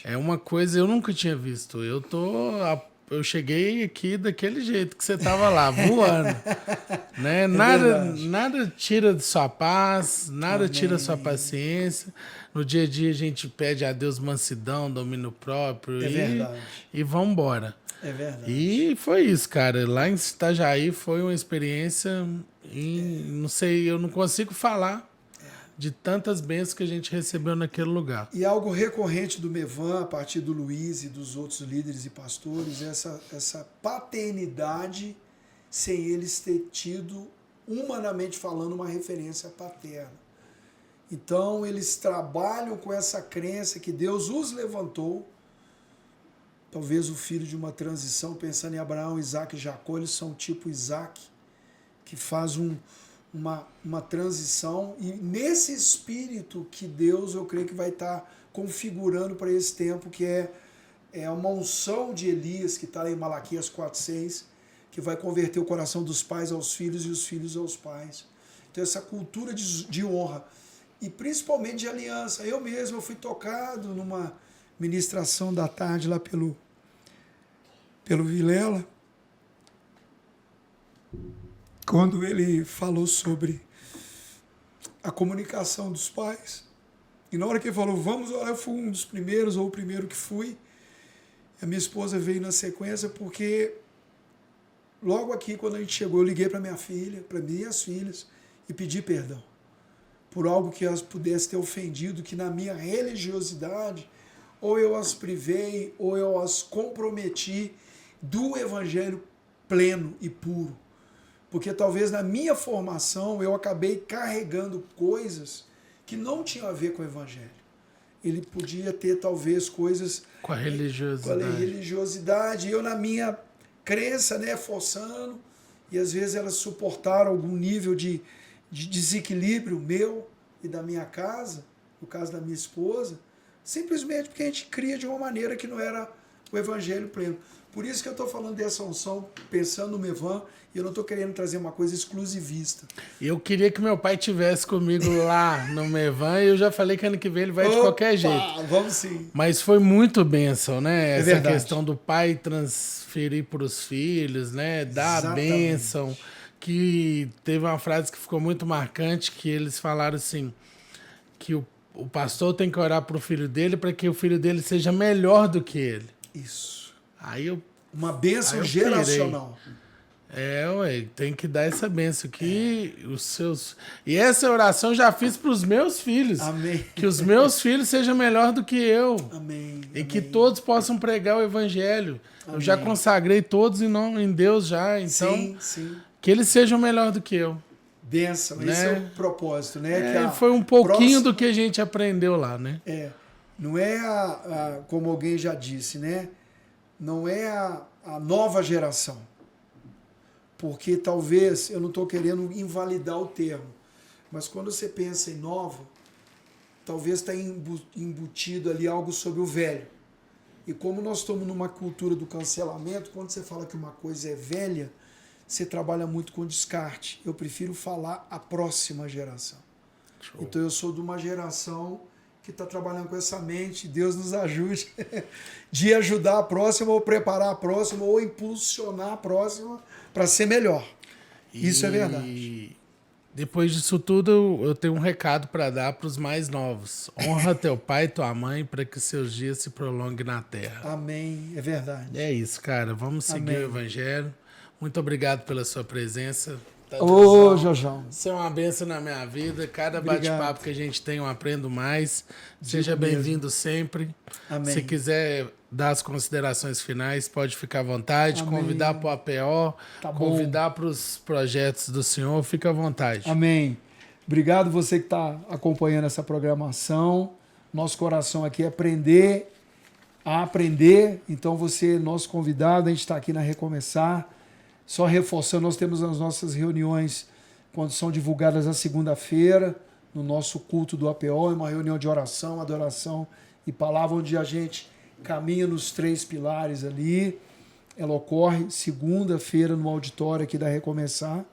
É uma coisa eu nunca tinha visto. Eu cheguei aqui daquele jeito que você estava lá, voando. Né? Nada tira de sua paz, nada tira sua paciência. No dia a dia a gente pede a Deus mansidão, domínio próprio e vamos embora. É verdade. E foi isso, cara. Lá em Itajaí foi uma experiência, não sei, eu não consigo falar de tantas bênçãos que a gente recebeu naquele lugar. E algo recorrente do Mevan, a partir do Luiz e dos outros líderes e pastores, essa paternidade, sem eles ter tido, humanamente falando, uma referência paterna. Então, eles trabalham com essa crença que Deus os levantou. Talvez o filho de uma transição, pensando em Abraão, Isaac e Jacó, eles são tipo Isaac, que faz uma transição, e nesse espírito que Deus, eu creio que vai estar configurando para esse tempo, que é uma unção de Elias, que está em Malaquias 4:6, que vai converter o coração dos pais aos filhos e os filhos aos pais. Então essa cultura de honra, e principalmente de aliança. Eu mesmo fui tocado numa ministração da tarde lá pelo Vilela, quando ele falou sobre a comunicação dos pais. E na hora que ele falou, vamos orar, eu fui um dos primeiros, ou o primeiro que fui. A minha esposa veio na sequência, porque logo aqui, quando a gente chegou, eu liguei para minha filha, para minhas filhas, e pedi perdão por algo que elas pudessem ter ofendido, que na minha religiosidade, ou eu as privei, ou eu as comprometi do evangelho pleno e puro. Porque talvez na minha formação eu acabei carregando coisas que não tinham a ver com o evangelho. Ele podia ter talvez coisas com a religiosidade. Com a religiosidade. Eu na minha crença, né, forçando, e às vezes elas suportaram algum nível de desequilíbrio meu e da minha casa, no caso da minha esposa, simplesmente porque a gente cria de uma maneira que não era o evangelho pleno. Por isso que eu estou falando dessa unção, pensando no Mevan, e eu não estou querendo trazer uma coisa exclusivista. Eu queria que meu pai tivesse comigo lá no Mevan, e eu já falei que ano que vem ele vai de qualquer jeito. Vamos sim. Mas foi muito bênção, né? Essa verdade. Questão do pai transferir para os filhos, né? Dar a bênção. Que teve uma frase que ficou muito marcante, que eles falaram assim, que o pastor tem que orar para o filho dele para que o filho dele seja melhor do que ele. Isso. Uma bênção geracional. Tem que dar essa bênção os seus. E essa oração eu já fiz para os meus filhos. Amém. Que os meus filhos sejam melhor do que eu. Amém. E que todos possam pregar o evangelho. Amém. Eu já consagrei todos em Deus já, então sim. Que eles sejam melhor do que eu. Bênção, né? Esse é o propósito, né? Foi um pouquinho do que a gente aprendeu lá, né? Não é como alguém já disse, né? Não é a nova geração. Porque talvez, eu não estou querendo invalidar o termo, mas quando você pensa em nova, talvez está embutido ali algo sobre o velho. E como nós estamos numa cultura do cancelamento, quando você fala que uma coisa é velha, você trabalha muito com descarte. Eu prefiro falar a próxima geração. Show. Então eu sou de uma geração que está trabalhando com essa mente. Deus nos ajude de ajudar a próxima, ou preparar a próxima, ou impulsionar a próxima para ser melhor. Isso é verdade. Depois disso tudo, eu tenho um recado para dar para os mais novos. Honra teu pai e tua mãe para que seus dias se prolonguem na terra. Amém. É verdade. É isso, cara. Vamos seguir o evangelho. Muito obrigado pela sua presença. Ô, Jojão. Você é uma bênção na minha vida. Cada bate-papo que a gente tem, eu aprendo mais. Seja bem-vindo sempre. Amém. Se quiser dar as considerações finais, pode ficar à vontade. Amém. Convidar para o APO, convidar para os projetos do senhor, fica à vontade. Amém. Obrigado você que está acompanhando essa programação. Nosso coração aqui é aprender a aprender. Então você, nosso convidado, a gente está aqui na Recomeçar. Só reforçando, nós temos as nossas reuniões quando são divulgadas na segunda-feira, no nosso culto do APO, é uma reunião de oração, adoração e palavra, onde a gente caminha nos 3 pilares ali. Ela ocorre segunda-feira no auditório aqui da Recomeçar,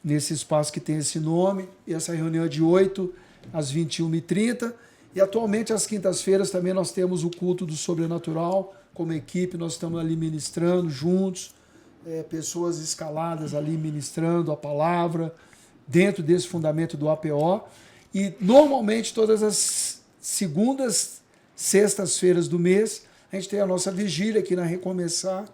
nesse espaço que tem esse nome. E essa reunião é de 8 às 21h30. E atualmente, às quintas-feiras, também nós temos o culto do sobrenatural. Como equipe, nós estamos ali ministrando juntos. Pessoas escaladas ali ministrando a palavra dentro desse fundamento do APO. E normalmente todas as segundas, sextas-feiras do mês, a gente tem a nossa vigília aqui na Recomeçar.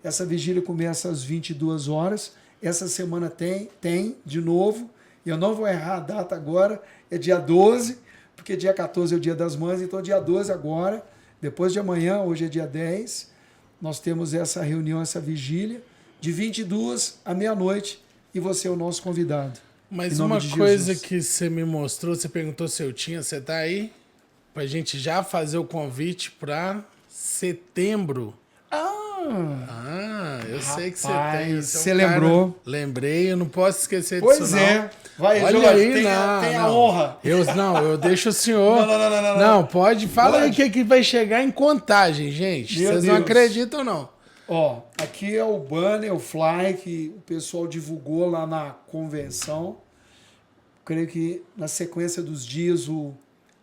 Essa vigília começa às 22 horas. Essa semana tem de novo. E eu não vou errar a data agora, é dia 12, porque dia 14 é o dia das mães, então dia 12 agora, depois de amanhã, hoje é dia 10, nós temos essa reunião, essa vigília, de 22 à meia-noite, e você é o nosso convidado. Mas uma coisa que você me mostrou, você perguntou se eu tinha, você está aí? Para a gente já fazer o convite para setembro. Eu sei que você tem. Você lembrou. Lembrei, eu não posso esquecer pois disso, é. não. Vai, olha Jorge, aí, tem a honra. Eu deixo o senhor. Não, pode. Fala aí o que vai chegar em Contagem, gente. Vocês não acreditam, não. Ó, aqui é o banner, o fly que o pessoal divulgou lá na convenção. Creio que na sequência dos dias o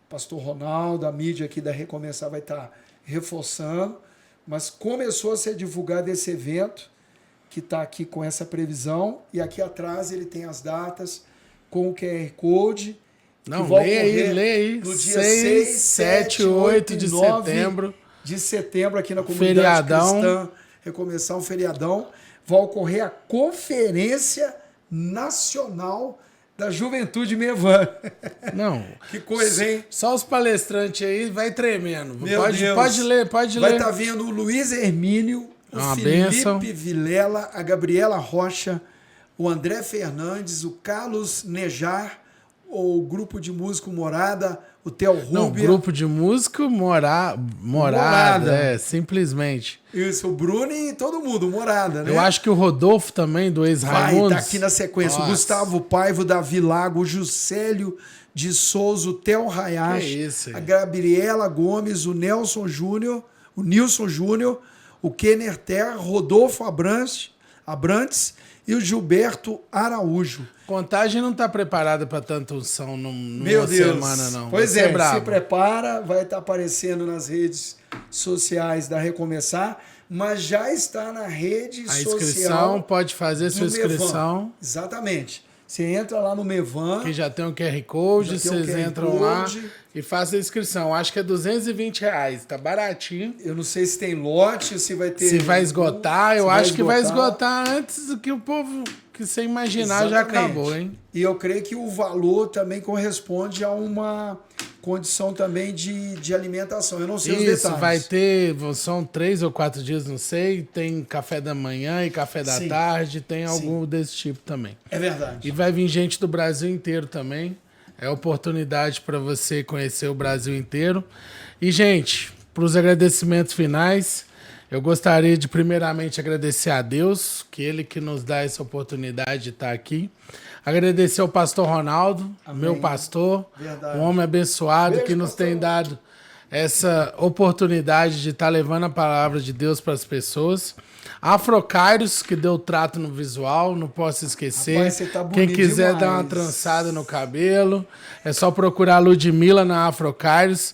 pastor Ronaldo, a mídia aqui da Recomeçar vai estar reforçando. Mas começou a ser divulgado esse evento, que está aqui com essa previsão. E aqui atrás ele tem as datas com o QR Code. Não, lê aí. No dia 6, 7, 8 de setembro. De setembro, aqui na comunidade cristã. Recomeçar um feriadão. Vai ocorrer a Conferência Nacional da Juventude Mevan. Não. Que coisa, hein? Só os palestrantes aí vai tremendo. Pode ler. Vai estar vindo o Luiz Hermínio, o Felipe Vilela, a Gabriela Rocha, o André Fernandes, o Carlos Nejar, o grupo de músico Morada, o Theo Rubia. Não, grupo de músico Morada, simplesmente. Isso, o Bruno e todo mundo, Morada, né? Eu acho que o Rodolfo também, do ex-Raimundos. Vai, tá aqui na sequência. Nossa. O Gustavo Paiva, o Davi Lago, o Juscelio de Souza, o Theo Hayashi, a Gabriela Gomes, o Nilson Júnior, o Kenner Terra, Rodolfo Abrantes e o Gilberto Araújo. Contagem não está preparada para tanta unção numa semana, não. Pois é, se prepara, vai estar aparecendo nas redes sociais da Recomeçar, mas já está na rede social. A inscrição, pode fazer sua inscrição. Mevan. Exatamente. Você entra lá no Mevan. Que já tem um QR Code, vocês entram lá e façam a inscrição. Acho que é R$220, tá baratinho. Eu não sei se tem lote, se vai ter... Se vai esgotar, eu acho que vai esgotar antes do que o povo... que você imaginar já acabou, hein? E eu creio que o valor também corresponde a uma condição também de alimentação. Eu não sei os detalhes. Isso, vai ter, são 3 ou 4 dias, não sei, tem café da manhã e café da tarde, tem algo desse tipo também. É verdade. E vai vir gente do Brasil inteiro também. É oportunidade para você conhecer o Brasil inteiro. E, gente, para os agradecimentos finais... Eu gostaria de primeiramente agradecer a Deus, que Ele que nos dá essa oportunidade de estar aqui. Agradecer ao pastor Ronaldo, meu pastor, um homem abençoado que nos tem dado essa oportunidade de estar levando a palavra de Deus para as pessoas. Afrocairos, que deu trato no visual, não posso esquecer. Rapaz, você tá bonito Quem quiser demais. dar uma trançada no cabelo, é só procurar a Ludmilla na Afrocairos.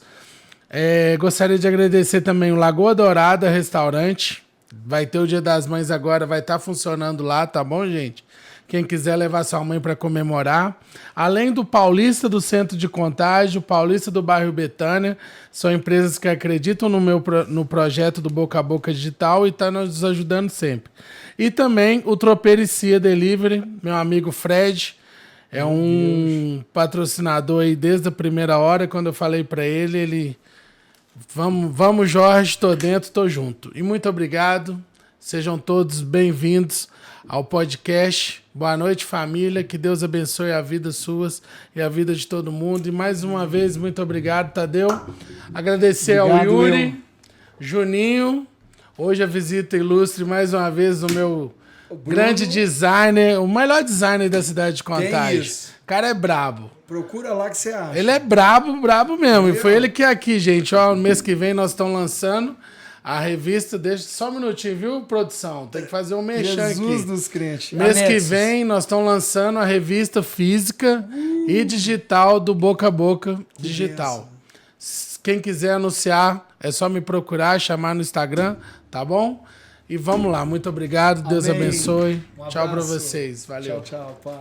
Gostaria de agradecer também o Lagoa Dourada Restaurante. Vai ter o Dia das Mães agora, vai estar funcionando lá, tá bom, gente? Quem quiser levar sua mãe para comemorar. Além do Paulista do Centro de Contágio, Paulista do Bairro Betânia, são empresas que acreditam no projeto do Boca a Boca Digital e estão nos ajudando sempre. E também o Tropericia Delivery, meu amigo Fred, é um patrocinador aí desde a primeira hora. Quando eu falei para ele... Vamos, Jorge, tô dentro, tô junto. E muito obrigado. Sejam todos bem-vindos ao podcast. Boa noite, família. Que Deus abençoe a vida suas e a vida de todo mundo. E mais uma vez, muito obrigado, Tadeu. Agradecer ao Yuri, Juninho. Hoje a visita ilustre mais uma vez do meu grande designer, o melhor designer da cidade de Contagem. O cara é brabo. Procura lá que você acha. Ele é brabo mesmo. E foi ele que é aqui, gente. Ó, no mês que vem nós estamos lançando a revista. Deixa só um minutinho, viu, produção? Tem que fazer um merchan aqui. Jesus dos crentes. Mês que vem nós estamos lançando a revista física e digital do Boca a Boca Digital. Quem quiser anunciar, é só me procurar, chamar no Instagram, tá bom? E vamos lá. Muito obrigado. Deus abençoe. Tchau para vocês. Valeu. Tchau, pá.